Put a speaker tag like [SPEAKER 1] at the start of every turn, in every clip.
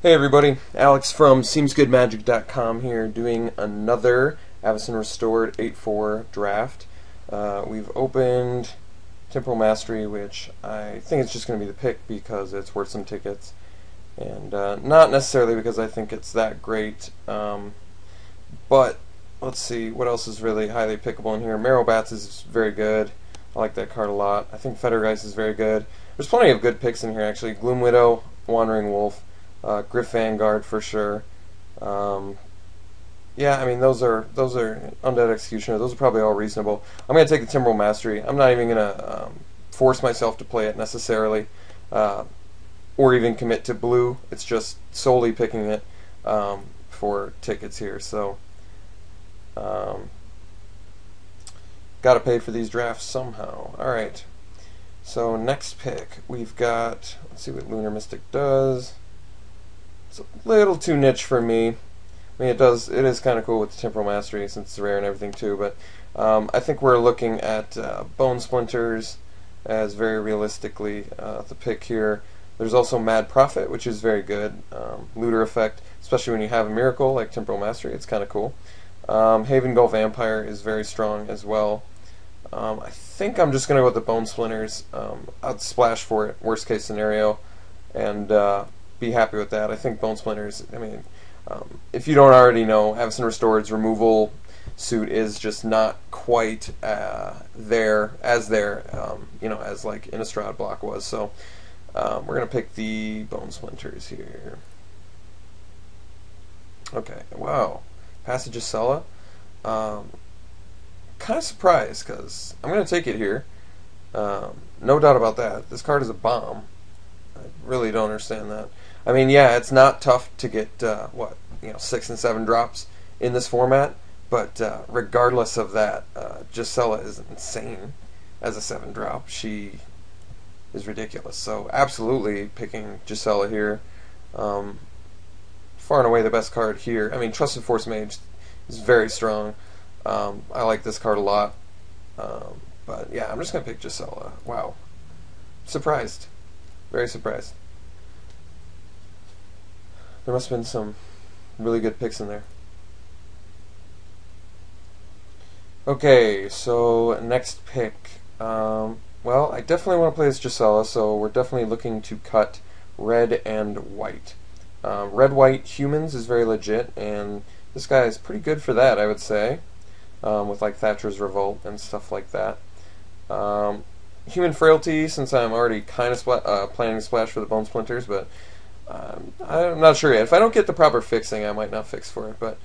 [SPEAKER 1] Hey everybody, Alex from SeemsGoodMagic.com here doing another Avacyn Restored 8.4 draft. We've opened Temporal Mastery, which I think it's just going to be the pick because it's worth some tickets, and not necessarily because I think it's that great, but let's see, what else is really highly pickable in here? Marrow Bats is very good. I like that card a lot. I think Fettergeist is very good. There's plenty of good picks in here actually. Gloom Widow, Wandering Wolf, Griff Vanguard for sure. Yeah, I mean those are Undead Executioner. Those are probably all reasonable. I'm gonna take the Timberwolf Mastery. I'm not even gonna force myself to play it necessarily, or even commit to blue. It's just solely picking it for tickets here. So, gotta pay for these drafts somehow. All right. So next pick, we've got. Let's see what Lunar Mystic does. It's a little too niche for me. I mean, it is kind of cool with the Temporal Mastery since it's rare and everything too, but I think we're looking at Bone Splinters as very realistically the pick here. There's also Mad Prophet, which is very good. Looter effect, especially when you have a miracle like Temporal Mastery, it's kind of cool. Haven Gull Vampire is very strong as well. I think I'm just going to go with the Bone Splinters. I'd splash for it, worst case scenario, and be happy with that. I think Bone Splinters, I mean, if you don't already know, Avacyn Restored's removal suit is just not quite there, as like Innistrad block was. So we're going to pick the Bone Splinters here. Okay, wow. Passage of Sella. Kind of surprised, because I'm going to take it here. No doubt about that. This card is a bomb. I really don't understand that. I mean, yeah, it's not tough to get 6 and 7 drops in this format, but regardless of that, Gisela is insane as a 7 drop. She is ridiculous. So absolutely picking Gisela here. Far and away the best card here. I mean, Trusted Force Mage is very strong. I like this card a lot. But yeah, I'm just going to pick Gisela. Wow. Surprised. Very surprised. There must have been some really good picks in there. Okay, so next pick. Well, I definitely want to play as Gisela, so we're definitely looking to cut red and white. Red-white humans is very legit, and this guy is pretty good for that, I would say, with like Thatcher's Revolt and stuff like that. Human Frailty, since I'm already kind of planning to splash for the Bone Splinters, but I'm not sure yet. If I don't get the proper fixing, I might not fix for it. But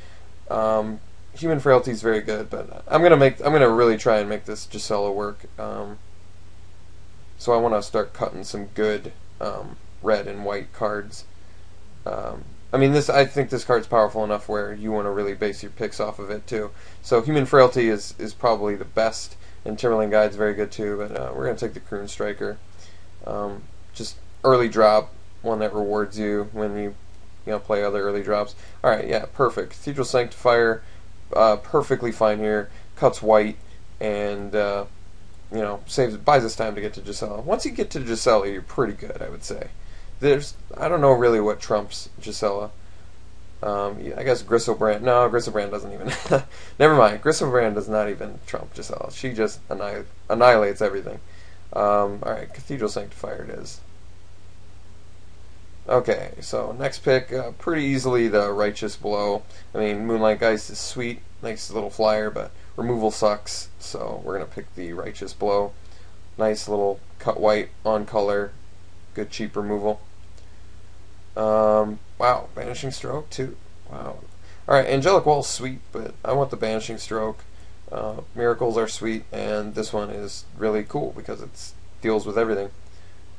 [SPEAKER 1] Human Frailty is very good. But I'm gonna really try and make this Gisela work. So I want to start cutting some good red and white cards. I mean, I think this card's powerful enough where you want to really base your picks off of it too. So Human Frailty is probably the best, and Timberland Guide's very good too. But we're gonna take the Croon Striker. Just early drop. One that rewards you when you play other early drops. Alright, yeah, perfect. Cathedral Sanctifier, perfectly fine here. Cuts white and buys us time to get to Gisela. Once you get to Gisela, you're pretty good, I would say. I don't know really what trumps Gisela. I guess Griselbrand. No, Griselbrand doesn't even. Never mind. Griselbrand does not even trump Gisela. She just annihilates everything. Alright, Cathedral Sanctifier it is. Okay, so next pick, pretty easily the Righteous Blow. I mean, Moonlight Geist is sweet, nice little flyer, but removal sucks, so we're going to pick the Righteous Blow. Nice little cut white on color, good cheap removal. Wow, Banishing Stroke too. Wow. Alright, Angelic Wall is sweet, but I want the Banishing Stroke. Miracles are sweet, and this one is really cool because it deals with everything.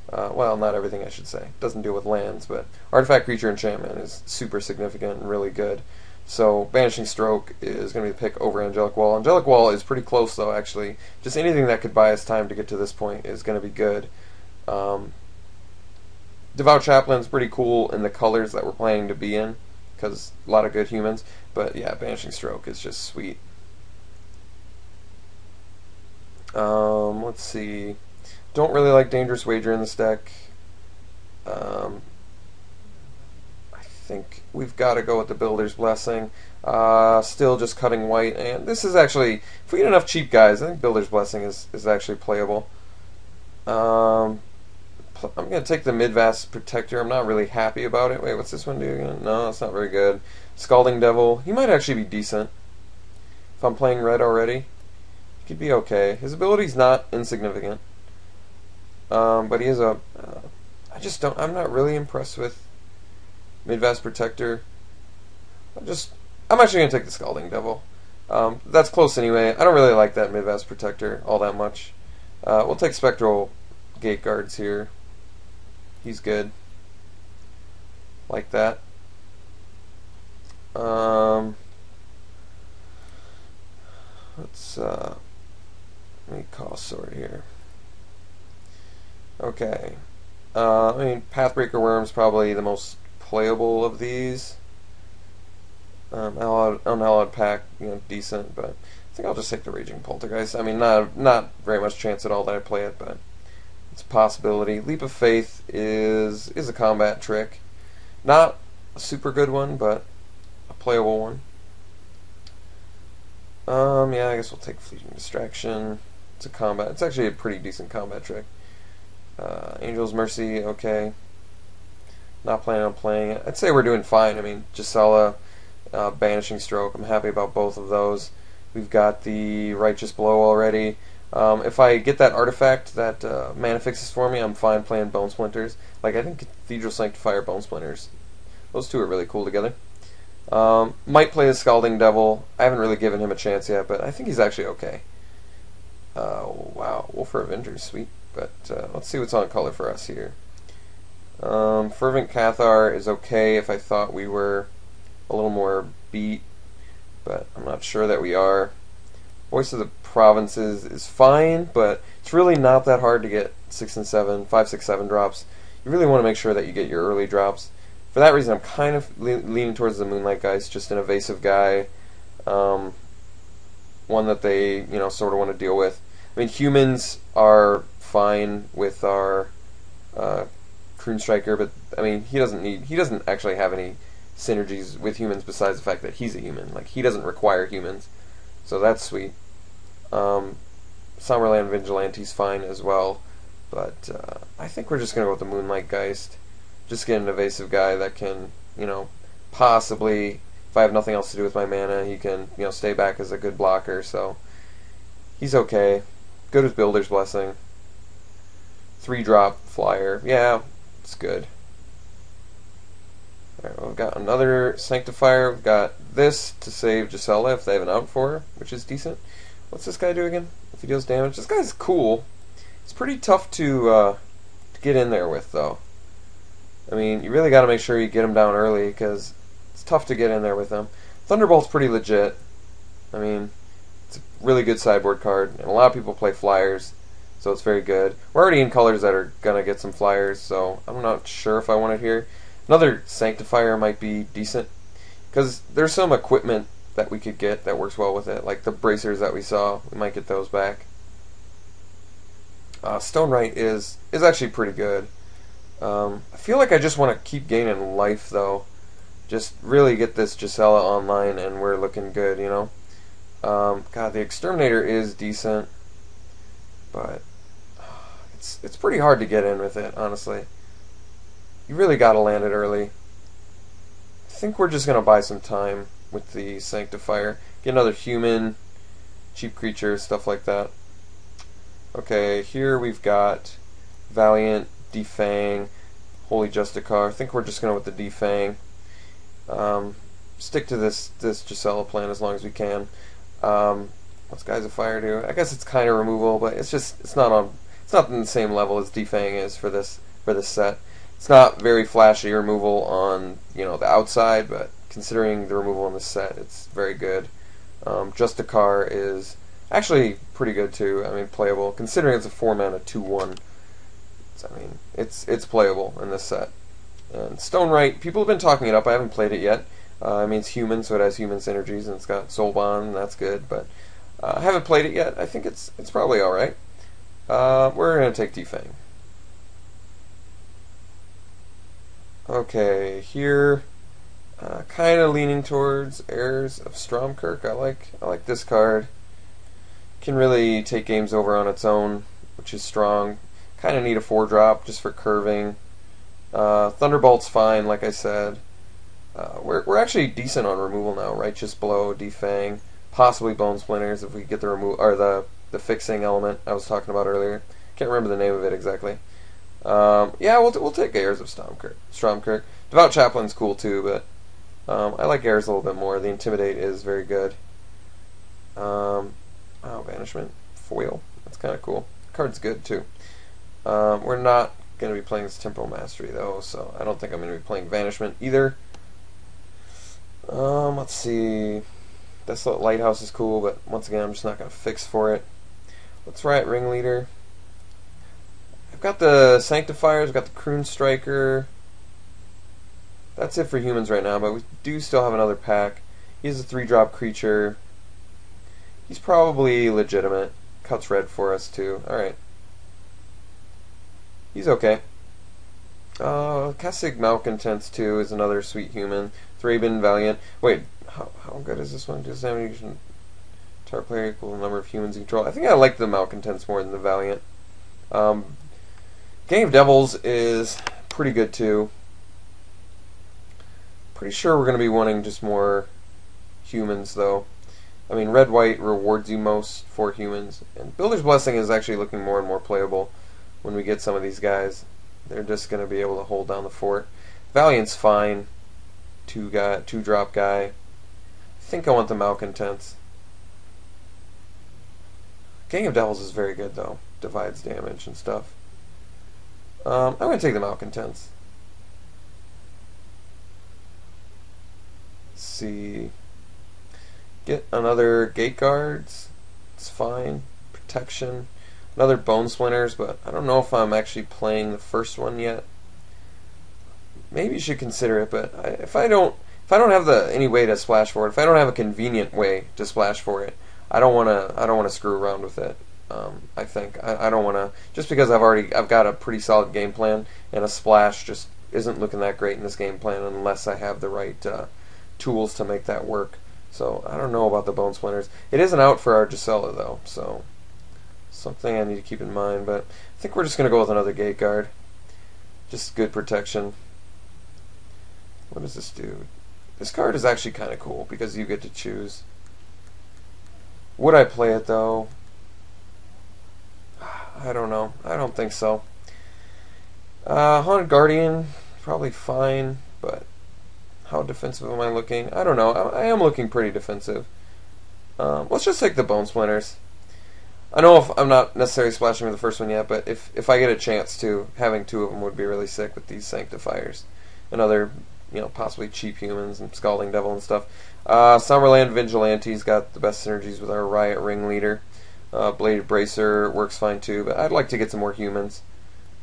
[SPEAKER 1] Well, not everything, I should say. It doesn't deal with lands, but Artifact Creature Enchantment is super significant and really good. So Banishing Stroke is going to be the pick over Angelic Wall. Angelic Wall is pretty close, though, actually. Just anything that could buy us time to get to this point is going to be good. Devout Chaplain's pretty cool in the colors that we're planning to be in, because a lot of good humans. But yeah, Banishing Stroke is just sweet. Let's see. Don't really like Dangerous Wager in this deck. I think we've got to go with the Builder's Blessing. Still just cutting white, and this is actually, if we get enough cheap guys, I think Builder's Blessing is actually playable. I'm going to take the Midvast Protector. I'm not really happy about it. Wait, what's this one do again? No, it's not very good. Scalding Devil. He might actually be decent. If I'm playing red already, he could be okay. His ability's not insignificant. But he is a... I'm not really impressed with Midvast Protector. I'm actually going to take the Scalding Devil. That's close anyway. I don't really like that Midvast Protector all that much. We'll take Spectral Gate Guards here. He's good. Like that. Let me cost sort here. Okay. I mean, Pathbreaker Worm's probably the most playable of these. Unhallowed Pack, decent, but I think I'll just take the Raging Poltergeist. I mean, not very much chance at all that I play it, but it's a possibility. Leap of Faith is a combat trick. Not a super good one, but a playable one. Yeah, I guess we'll take Fleeting Distraction. It's a combat. It's actually a pretty decent combat trick. Angel's Mercy, okay. Not planning on playing it. I'd say we're doing fine. I mean, Gisela, Banishing Stroke. I'm happy about both of those. We've got the Righteous Blow already. If I get that artifact that mana fixes for me, I'm fine playing Bone Splinters. Like, I think Cathedral Sanctifier, Bone Splinters, those two are really cool together. Might play the Scalding Devil. I haven't really given him a chance yet, but I think he's actually okay. Wow, Wolf for Avengers, sweet. But let's see what's on color for us here. Fervent Cathar is okay if I thought we were a little more beat, but I'm not sure that we are. Voice of the Provinces is fine, but it's really not that hard to get 6 and 7, 5, 6, 7 drops. You really want to make sure that you get your early drops. For that reason, I'm kind of leaning towards the Moonlight Geist, just an evasive guy, one that they sort of want to deal with. I mean, humans are fine with our Croon Striker, but I mean, he doesn't actually have any synergies with humans besides the fact that he's a human. Like, he doesn't require humans, so that's sweet. Somberland Vigilante's fine as well, but I think we're just gonna go with the Moonlight Geist. Just get an evasive guy that can, possibly, if I have nothing else to do with my mana, he can, stay back as a good blocker. So he's okay. Good with Builder's Blessing. 3-drop flyer. Yeah, it's good. Alright, well, we've got another Sanctifier. We've got this to save Gisela if they have an out for her, which is decent. What's this guy do again? If he deals damage? This guy's cool. It's pretty tough to get in there with, though. I mean, you really got to make sure you get him down early, because it's tough to get in there with him. Thunderbolt's pretty legit. I mean, it's a really good sideboard card, and a lot of people play flyers, so it's very good. We're already in colors that are going to get some flyers, so I'm not sure if I want it here. Another Sanctifier might be decent, because there's some equipment that we could get that works well with it, like the bracers that we saw. We might get those back. Stonewright is actually pretty good. I feel like I just want to keep gaining life, though. Just really get this Gisela online, and we're looking good, God, the Exterminator is decent, but it's pretty hard to get in with it, honestly. You really got to land it early. I think we're just going to buy some time with the Sanctifier. Get another human, cheap creature, stuff like that. Okay, here we've got Valiant, Defang, Holy Justicar. I think we're just going with the Defang. Stick to this Gisela plan as long as we can. What's Guys of Fire do? I guess it's kind of removal, but it's not on the same level as Defang is for this set. It's not very flashy removal on the outside, but considering the removal in this set, it's very good. Justicar is actually pretty good too. I mean, playable considering it's a 4-mana 2/1. I mean, it's playable in this set. And Stonewright, people have been talking it up. I haven't played it yet. I mean, it's human, so it has human synergies, and it's got Soul Bond, and that's good. But I haven't played it yet. I think it's probably all right. We're gonna take Defang. Okay, here Kind of leaning towards Heirs of Stromkirk. I like this card. Can really take games over on its own, which is strong. Kind of need a 4-drop just for curving. Thunderbolt's fine, like I said. We're actually decent on removal now. Righteous Blow, Defang, possibly Bone Splinters if we get the the fixing element I was talking about earlier. Can't remember the name of it exactly. Yeah, we'll take Heirs of Stromkirk. Devout Chaplain's cool too, but I like Heirs a little bit more. The Intimidate is very good. Oh, Banishment foil. That's kind of cool. Card's good too. We're not going to be playing this Temporal Mastery though, so I don't think I'm going to be playing Banishment either. Let's see. Desolate Lighthouse is cool, but once again, I'm just not going to fix for it. Let's Riot Ringleader. I've got the Sanctifiers, I've got the Croon Striker. That's it for humans right now, but we do still have another pack. He's a 3-drop creature. He's probably legitimate. Cuts red for us too. Alright. He's okay. Kessig Malcontents too is another sweet human. Thraben Valiant. Wait, how good is this one? Dissemination. Entire player equal number of humans you control. I think I like the Malcontents more than the Valiant. Gang of Devils is pretty good too. Pretty sure we're going to be wanting just more humans though. I mean, red-white rewards you most for humans, and Builder's Blessing is actually looking more and more playable when we get some of these guys. They're just going to be able to hold down the fort. Valiant's fine. 2-drop guy. I think I want the Malcontents. Gang of Devils is very good though. Divides damage and stuff. I'm going to take the Malcontents. Let's see. Get another Gate Guards. It's fine. Protection. Another Bone Splinters, but I don't know if I'm actually playing the first one yet. Maybe you should consider it, but if I don't have any way to splash for it, if I don't have a convenient way to splash for it, I don't wanna screw around with it. I think I don't wanna, just because I've got a pretty solid game plan, and a splash just isn't looking that great in this game plan unless I have the right tools to make that work. So I don't know about the Bone Splinters. It isn't out for our Gisela though, so something I need to keep in mind. But I think we're just gonna go with another Gate Guard. Just good protection. What does this do? This card is actually kind of cool because you get to choose. Would I play it though? I don't know. I don't think so. Haunted Guardian, probably fine, but how defensive am I looking? I don't know. I am looking pretty defensive. Let's just take the Bone Splinters. I know if I'm not necessarily splashing for the first one yet, but if I get a chance to, having 2 of them would be really sick with these Sanctifiers. And other, possibly cheap humans and Scalding Devil and stuff. Summerland Vigilante's got the best synergies with our Riot Ringleader. Bladed Bracer works fine too, but I'd like to get some more humans.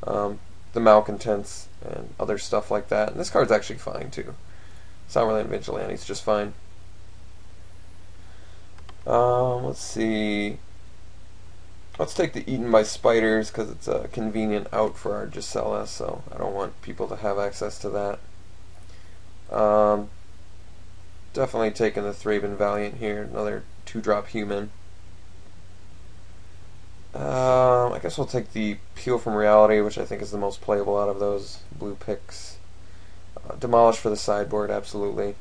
[SPEAKER 1] The Malcontents and other stuff like that. And this card's actually fine too. Summerland Vigilante's just fine. Let's see. Let's take the Eaten by Spiders because it's a convenient out for our Gisela, so I don't want people to have access to that. Definitely taking the Thraben Valiant here, another 2-drop human. I guess we'll take the Peel from Reality, which I think is the most playable out of those blue picks. Demolish for the sideboard, absolutely.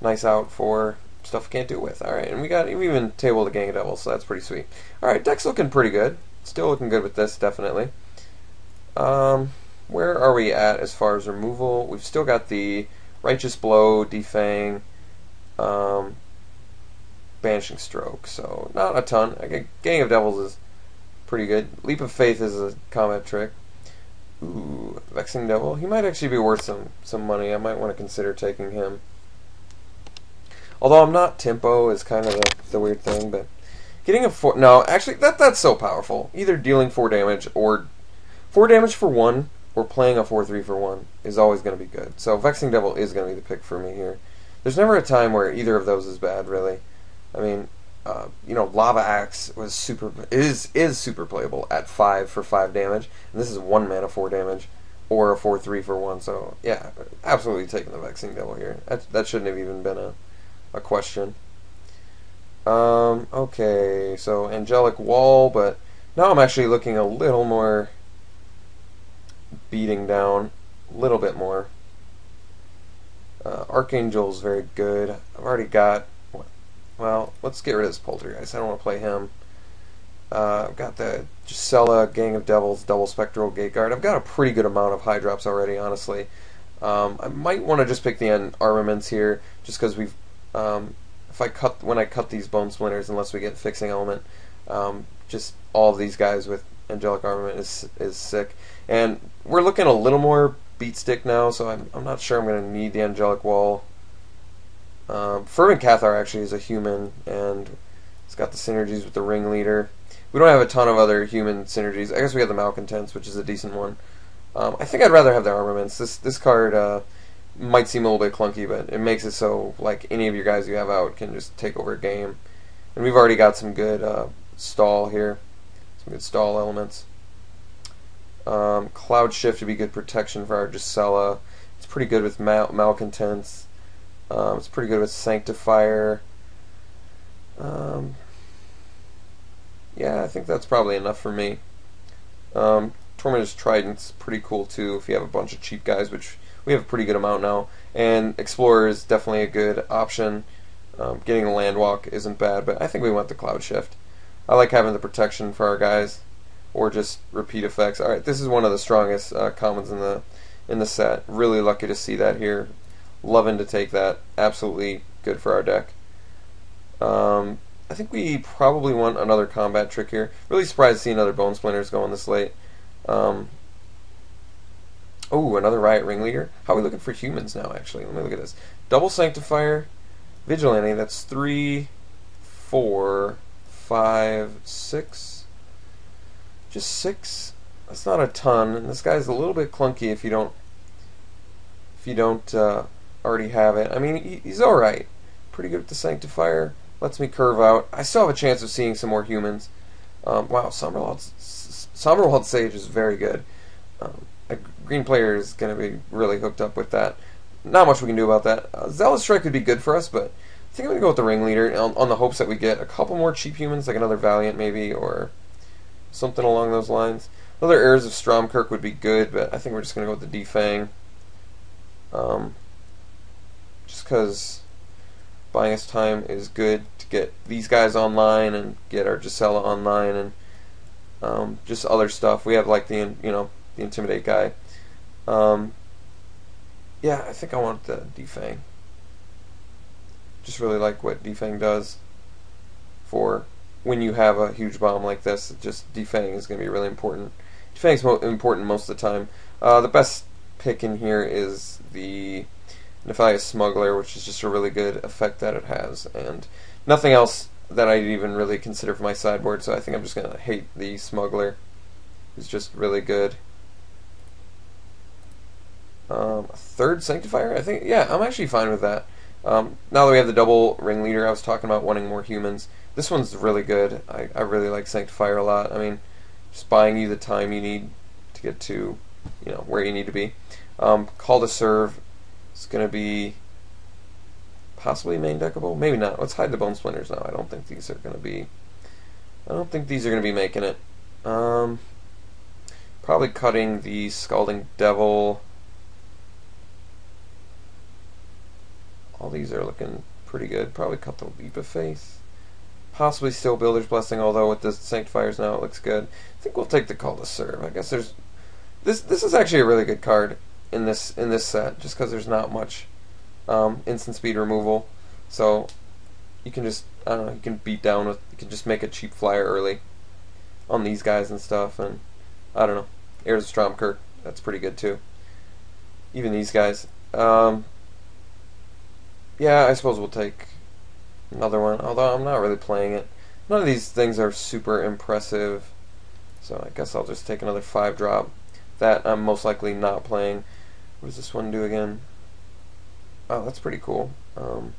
[SPEAKER 1] Nice out for stuff we can't do with. Alright, and we even tabled the Gang of Devils, so that's pretty sweet. Alright, deck's looking pretty good. Still looking good with this, definitely. Where are we at as far as removal? We've still got the Righteous Blow, Defang, Banishing Stroke, so not a ton. Gang of Devils is pretty good. Leap of Faith is a combat trick. Ooh, Vexing Devil. He might actually be worth some money. I might want to consider taking him. Although I'm not tempo is kind of the weird thing, but getting a 4... No, actually, that's so powerful. Either dealing 4 damage or 4 damage for 1 or playing a 4/3 for 1 is always going to be good. So Vexing Devil is going to be the pick for me here. There's never a time where either of those is bad, really. I mean, Lava Axe is super playable at 5 for 5 damage, and this is 1 mana 4 damage. or a 4/3 for 1. So yeah, absolutely taking the Vexing Devil here. That shouldn't have even been a question. Okay, so Angelic Wall, but now I'm actually looking a little more beating down, a little bit more. Archangel's very good. I've already got, well, let's get rid of this Poltergeist. I don't want to play him. I've got the Gisela, Gang of Devils, Double Spectral, Gate Guard. I've got a pretty good amount of high drops already, honestly. I might want to just pick the armaments here, just because we've, when I cut these Bone Splinters, unless we get Fixing Element, just all of these guys with Angelic Armament is sick. And we're looking a little more beat stick now, so I'm not sure I'm going to need the Angelic Wall. Fervent Cathar actually is a human, and it's got the synergies with the Ringleader. We don't have a ton of other human synergies. I guess we have the Malcontents, which is a decent one. I think I'd rather have the armaments. This card might seem a little bit clunky, but it makes it so like any of your guys you have out can just take over a game. And we've already got some good stall here, some good stall elements. Cloud Shift would be good protection for our Gisela. It's pretty good with Malcontents. It's pretty good with Sanctifier. Yeah, I think that's probably enough for me. Tormentor's Trident's pretty cool too if you have a bunch of cheap guys, which we have a pretty good amount now. And Explorer is definitely a good option. Getting a Landwalk isn't bad, but I think we want the Cloud Shift. I like having the protection for our guys, or just repeat effects. All right, this is one of the strongest commons in the set. Really lucky to see that here. Loving to take that. Absolutely good for our deck. I think we probably want another combat trick here. Really surprised to see another Bone Splinters going this late. Oh, another Riot Ringleader. How are we looking for humans now, actually? Let me look at this. Double Sanctifier, Vigilante, that's 3, 4, 5, 6. Just 6. That's not a ton. And this guy's a little bit clunky if you don't already have it. I mean, he's alright. Pretty good with the Sanctifier. Lets me curve out. I still have a chance of seeing some more humans. Wow, Somberwald Sage is very good. A green player is going to be really hooked up with that. Not much we can do about that. Zealous Strike would be good for us, but I think I'm going to go with the Ringleader on the hopes that we get a couple more cheap humans, like another Valiant maybe, or something along those lines. Another Heirs of Stromkirk would be good, but I think we're just going to go with the Defang. Just because buying us time is good to get these guys online and get our Gisela online and just other stuff. We have like the Intimidate guy. Yeah, I think I want the Defang. Just really like what Defang does for when you have a huge bomb like this. Just Defang is going to be really important. Defang's important most of the time. The best pick in here is the Nephalia Smuggler, which is just a really good effect that it has, and nothing else that I'd even really consider for my sideboard, so I think I'm just going to hate the Smuggler. It's just really good. A third Sanctifier? I think, yeah, I'm actually fine with that. Now that we have the double Ringleader, I was talking about wanting more humans. This one's really good. I really like Sanctifier a lot. I mean, just buying you the time you need to get to, where you need to be. Call to Serve is going to be possibly main deckable. Maybe not. Let's hide the Bone Splinters now. I don't think these are going to be making it. Probably cutting the Scalding Devil. All these are looking pretty good. Probably cut the Leap of Faith. Possibly still Builder's Blessing, although with the Sanctifiers now it looks good. I think we'll take the Call to Serve. I guess there's this is actually a really good card in this set, just because there's not much instant speed removal. So you can just, I don't know, you can beat down with, you can just make a cheap flyer early on these guys and stuff, and I don't know, Heirs of Stromkirk, that's pretty good too. Even these guys. Yeah, I suppose we'll take another one, although I'm not really playing it. None of these things are super impressive, so I guess I'll just take another 5-drop. That I'm most likely not playing. What does this one do again? Oh, that's pretty cool. I've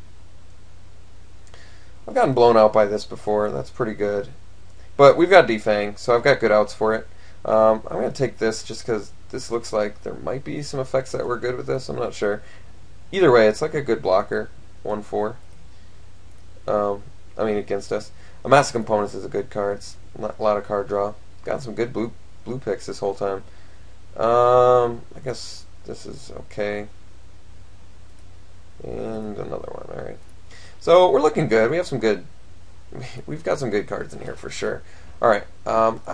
[SPEAKER 1] gotten blown out by this before. That's pretty good. But we've got Defang, so I've got good outs for it. I'm going to take this just because this looks like there might be some effects that were good with this. I'm not sure. Either way, it's like a good blocker. 1/4. I mean, against us. A Mass of Components is a good card. It's not a lot of card draw. Got some good blue picks this whole time. I guess this is okay. And another one. All right. So we're looking good. We have some good. We've got some good cards in here for sure. All right.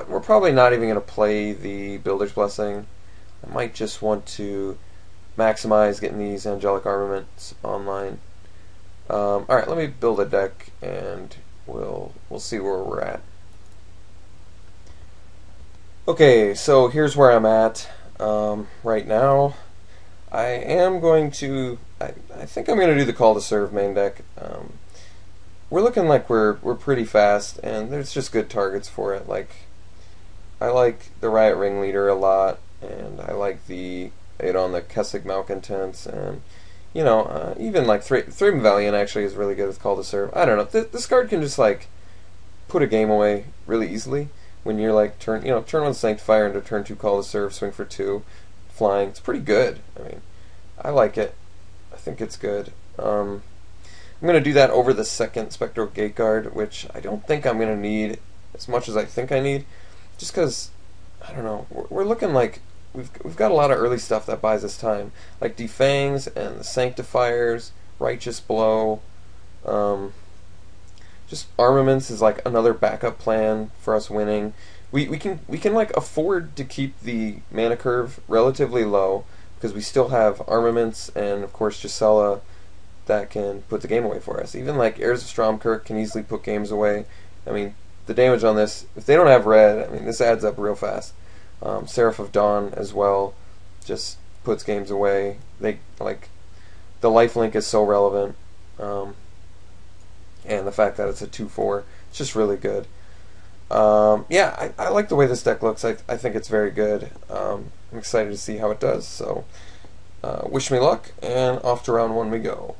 [SPEAKER 1] We're probably not even going to play the Builder's Blessing. I might just want to maximize getting these angelic armaments online. All right. Let me build a deck, and we'll see where we're at. Okay. So here's where I'm at right now. I am going to. I think I'm going to do the Call to Serve main deck. We're looking like we're pretty fast, and there's just good targets for it. Like, I like the Riot Ringleader a lot, and I like the Aedon the Kessig Malcontents, and you know, even like Thraben Valiant actually is really good with Call to Serve. I don't know. This card can just like put a game away really easily when you're like turn 1 Sanctifier into turn 2 Call to Serve, swing for 2, flying. It's pretty good. I mean, I like it. I think it's good. I'm going to do that over the second Spectral Gate Guard, which I don't think I'm going to need as much as I think I need, just because, I don't know, we're looking like we've got a lot of early stuff that buys us time, like Defangs and the Sanctifiers, Righteous Blow. Just Armaments is like another backup plan for us winning. We can like afford to keep the mana curve relatively low, because we still have Armaments and of course Gisela that can put the game away for us. Even like Heirs of Stromkirk can easily put games away. I mean, the damage on this, if they don't have red, I mean, this adds up real fast. Seraph of Dawn as well just puts games away. They like the lifelink is so relevant, and the fact that it's a 2/4, it's just really good. Yeah, I like the way this deck looks. I think it's very good. I'm excited to see how it does. So wish me luck, and off to round 1 we go.